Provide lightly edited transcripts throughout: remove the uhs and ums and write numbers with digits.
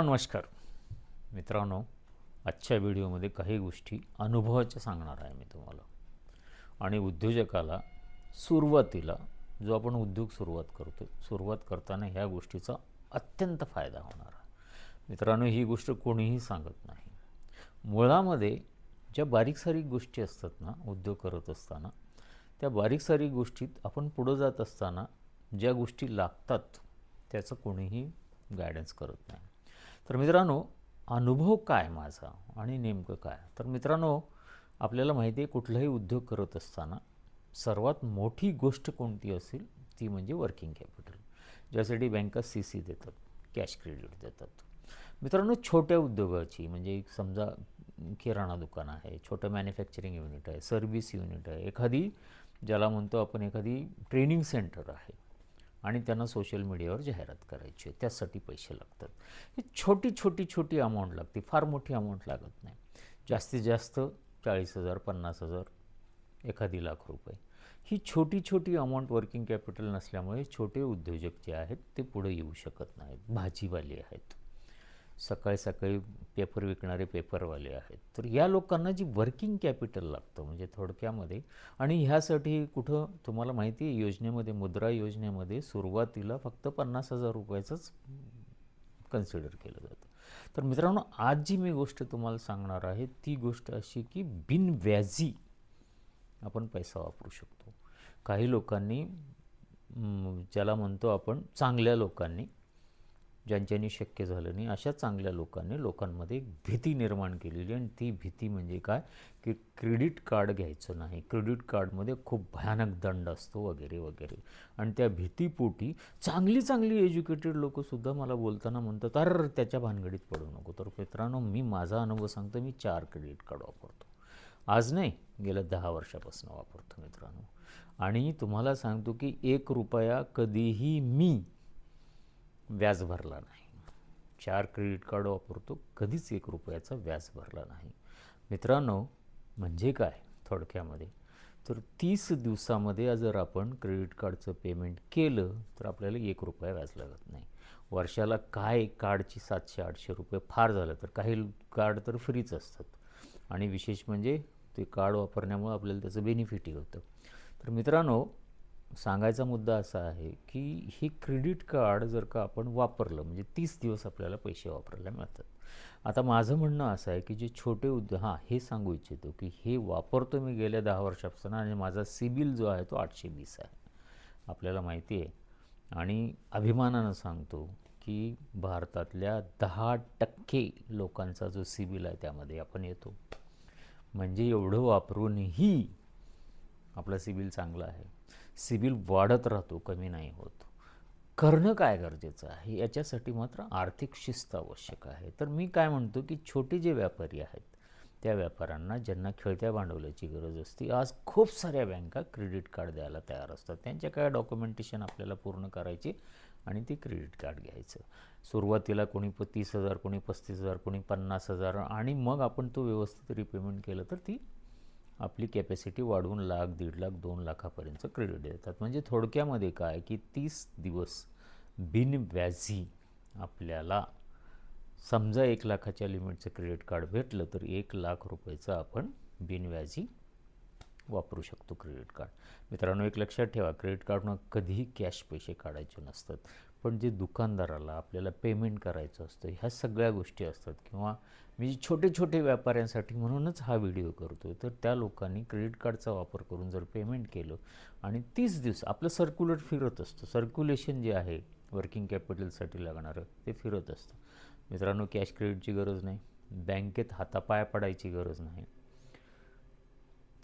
नमस्कार मित्रांनो, आजच्या व्हिडिओमध्ये काही गोष्टी अनुभवाच्या सांगणार आहे मी तुम्हाला. आणि उद्योजकाला सुरुवातीला जो आपण उद्योग सुरुवात करताना ह्या गोष्टीचा अत्यंत फायदा होणार आहे. मित्रांनो, ही गोष्ट कोणीही सांगत नाही. मुळामध्ये ज्या बारीक सारीक गोष्टी असतात ना उद्योग करत असताना, त्या बारीक सारीक गोष्टीत आपण पुढं जात असताना ज्या गोष्टी लागतात त्याचं कोणीही गायडन्स करत नाही. तर मित्रांनो, अनुभव काय माझा आणि नेमकं काय, तर मित्रांनो, आपल्याला माहिती आहे कुठलाही उद्योग करत असताना सर्वात मोठी गोष्ट कोणती असेल ती म्हणजे वर्किंग कॅपिटल, ज्यासाठी बँका CC देतात, कॅश क्रेडिट देतात. मित्रांनो, छोट्या उद्योगाची म्हणजे समजा किराणा दुकान आहे, छोटं मॅन्युफॅक्चरिंग युनिट आहे, सर्व्हिस युनिट आहे, एखादी ज्याला म्हणतो आपण एखादी ट्रेनिंग सेंटर आहे आणि त्यांना सोशल मीडियावर जाहिरात करायची आहे, त्यासाठी पैसे लागतात. ही छोटी अमाऊंट लागते, फार मोठी अमाऊंट लागत नाही. जास्तीत जास्त 40,000, 50,000, एखादी लाख रुपये. ही छोटी अमाऊंट वर्किंग कॅपिटल नसल्यामुळे छोटे उद्योजक जे आहेत ते पुढे येऊ शकत नाहीत. भाजीवाले आहेत, सकाळी पेपर विकणारे पेपरवाले आहेत. तर या लोकांना जी वर्किंग कॅपिटल लागतं म्हणजे थोडक्यामध्ये, आणि ह्यासाठी कुठं तुम्हाला माहिती आहे योजनेमध्ये, मुद्रा योजनेमध्ये सुरुवातीला फक्त 50,000 रुपयाचंच कन्सिडर केलं जातं. तर मित्रांनो, आज जी मी गोष्ट तुम्हाला सांगणार आहे ती गोष्ट अशी की बिनव्याजी आपण पैसा वापरू शकतो. काही लोकांनी, ज्याला म्हणतो आपण चांगल्या लोकांनी, ज्यांच्यानी शक्य झालं नाही अशा चांगल्या लोकांमध्ये एक भीती निर्माण केलेली. आणि ती भीती म्हणजे काय की क्रेडिट कार्ड घ्यायचं नाही, क्रेडिट कार्डमध्ये खूप भयानक दंड असतो वगैरे वगैरे. आणि त्या भीतीपोटी चांगली एज्युकेटेड लोकंसुद्धा मला बोलताना म्हणतात, अरे त्याच्या भानगडीत पडू नको. तर मित्रांनो, मी माझा अनुभव सांगतो. मी 4 क्रेडिट कार्ड वापरतो. आज नाही, गेल्या 10 वर्षापासून वापरतो मित्रांनो. आणि तुम्हाला सांगतो की 1 रुपया कधीही मी व्याज भरला नाही. 4 क्रेडिट कार्ड वापरतो, कधीच 1 रुपयाचा व्याज भरला नाही. मित्रांनो, म्हणजे काय थोडक्यामध्ये, तर 30 दिवसामध्ये जर आपण क्रेडिट कार्डचं पेमेंट केलं तर आपल्याला 1 रुपया व्याज लागत नाही. वर्षाला काय कार्डची 700-800 रुपये फार झालं तर, काही कार्ड तर फ्रीच असतात. आणि विशेष म्हणजे ते कार्ड वापरण्यामुळे आपल्याला त्याचं बेनिफिटही होतं. तर मित्रांनो, सांगायचा मुद्दा असा आहे की हे क्रेडिट कार्ड जर का आपण वापरलं म्हणजे 30 दिवस आपल्याला पैसे वापरायला मिळतात. आता माझं म्हणणं असं आहे की जे छोटे उद्योग, हे सांगू इच्छितो की हे वापरतो मी गेल्या 10 वर्षापासून आणि माझा सिबिल जो आहे तो 820 आहे. आपल्याला माहिती आहे. आणि अभिमानानं सांगतो की भारतातल्या 10% लोकांचा जो सिबिल आहे त्यामध्ये आपण येतो. म्हणजे एवढं वापरूनही आपला सिबिल चांगला आहे. सिबिल वाढत राहतो, कमी नाही होत. करणं काय गरजेचं आहे याच्यासाठी मात्र आर्थिक शिस्त आवश्यक आहे. तर मी काय म्हणतो की छोटे जे व्यापारी आहेत त्या व्यापाऱ्यांना, ज्यांना खेळत्या भांडवलाची गरज असते, आज खूप साऱ्या बँका क्रेडिट कार्ड द्यायला तयार असतात. त्यांच्या काय डॉक्युमेंटेशन आपल्याला पूर्ण करायची आणि ती क्रेडिट कार्ड घ्यायचं. सुरुवातीला कोणी 30,000, कोणी 35,000, कोणी 50,000, आणि मग आपण तो व्यवस्थित रिपेमेंट केलं तर ती आपली कॅपॅसिटी वाढवून 1,00,000, 1,50,000, 2 लाखापर्यंत क्रेडिट देतात. म्हणजे थोडक्यामध्ये काय की 30 दिवस बिनव्याजी आपल्याला, समजा 1 लाखाच्या लिमिटचं क्रेडिट कार्ड भेटलं तर 1 लाख रुपयाचं आपण बिनव्याजी वापरू शकतो क्रेडिट कार्ड. मित्रांनो, एक लक्षात ठेवा, क्रेडिट कार्डनं कधीही कॅश पैसे काढायचे नसतात. पण जे दुकानदाराला आपल्याला पेमेंट करायचं असतं, ह्या सगळ्या गोष्टी असतात. किंवा मी छोटे व्यापाऱ्यांसाठी म्हणूनच हा व्हिडिओ करतो आहे. तर त्या लोकांनी क्रेडिट कार्डचा वापर करून जर पेमेंट केलं आणि 30 दिवस आपलं सर्क्युलेट फिरत असतं, सर्क्युलेशन जे आहे वर्किंग कॅपिटलसाठी लागणारं ते फिरत असतं. मित्रांनो, कॅश क्रेडिटची गरज नाही, बँकेत हातापाय पडायची गरज नाही,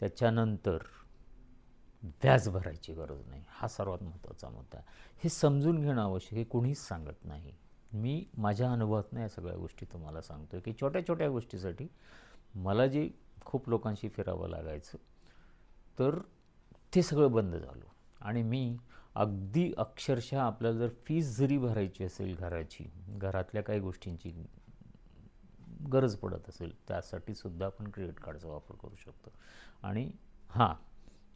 त्याच्यानंतर व्याज भरायची गरज नाही. हा सर्वात महत्त्वाचा मुद्दा आहे. हे समजून घेणं आवश्यक आहे, कोणीच सांगत नाही. मी माझ्या अनुभवातनं या सगळ्या गोष्टी तुम्हाला सांगतो की छोट्या गोष्टीसाठी मला जे खूप लोकांशी फिरावं लागायचं तर ते सगळं बंद झालं. आणि मी अगदी अक्षरशः आपल्याला जर फीस जरी भरायची असेल घराची, घरातल्या काही गोष्टींची गरज पडत असेल, त्यासाठी सुद्धा आपण क्रेडिट कार्डचा वापर करू शकतो. आणि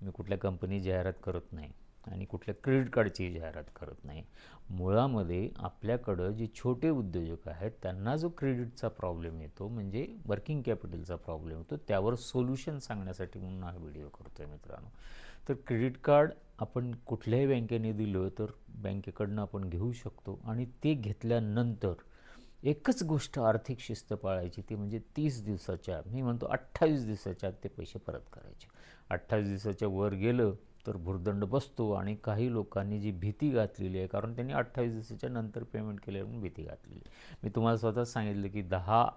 मी कुठल्या कंपनी जाहिरात करत नाही, आणि कुठल्या क्रेडिट कार्डची जाहिरात करत नाही. मुळामध्ये आपल्याकडं जे छोटे उद्योजक आहेत त्यांना जो क्रेडिटचा प्रॉब्लेम येतो, म्हणजे वर्किंग कॅपिटलचा प्रॉब्लेम येतो, त्यावर सोल्युशन सांगण्यासाठी म्हणून हा व्हिडिओ करतो आहे मित्रांनो. तर क्रेडिट कार्ड आपण कुठल्याही बँकेने दिलं तर बँकेकडनं आपण घेऊ शकतो, आणि ते घेतल्यानंतर एकच गोष्ट आर्थिक शिस्त पाळायची, ती म्हणजे 30 दिवसाच्या, मी म्हणतो 28 दिवसाच्या आत ते पैसे परत करायचे. 28 दिवसाच्या वर गेलं तर भुर्दंड बसतो, आणि काही लोकांनी जी भीती घातलेली आहे, कारण त्यांनी 28 दिवसाच्या नंतर पेमेंट केल्यावर म्हणून भीती घातलेली. मी तुम्हाला स्वतःच सांगितलं की 10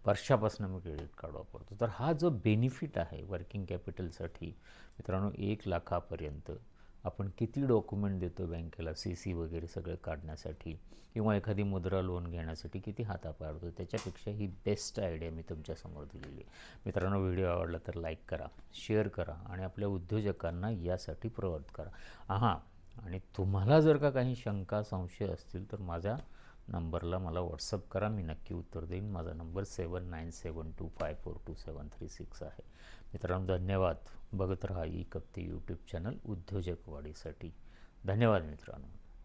वर्षापासून मी क्रेडिट कार्ड वापरतो. तर हा जो बेनिफिट आहे वर्किंग कॅपिटलसाठी मित्रांनो, 1 लाखापर्यंत आपण किती डॉक्युमेंट देतो बँकेला, CC वगैरे सगळं काढण्यासाठी, किंवा एखादी मुद्रा लोन घेण्यासाठी किती हातापाय होतो, त्याच्यापेक्षा ही बेस्ट आयडिया मी तुमच्यासमोर दिलेली आहे. मित्रांनो, व्हिडिओ आवडला तर लाईक करा, शेअर करा, आणि आपल्या उद्योजकांना यासाठी प्रवृत्त करा. हां, आणि तुम्हाला जर का काही शंका संशय असतील तर माझ्या नंबरला मला व्हॉट्सअप करा, मी नक्की उत्तर देईन. माझा नंबर 7972542736 आहे. मित्रांनो, धन्यवाद. बघत राहा ई कप्ते यूट्यूब चॅनल उद्योजकवाढीसाठी. धन्यवाद मित्रांनो.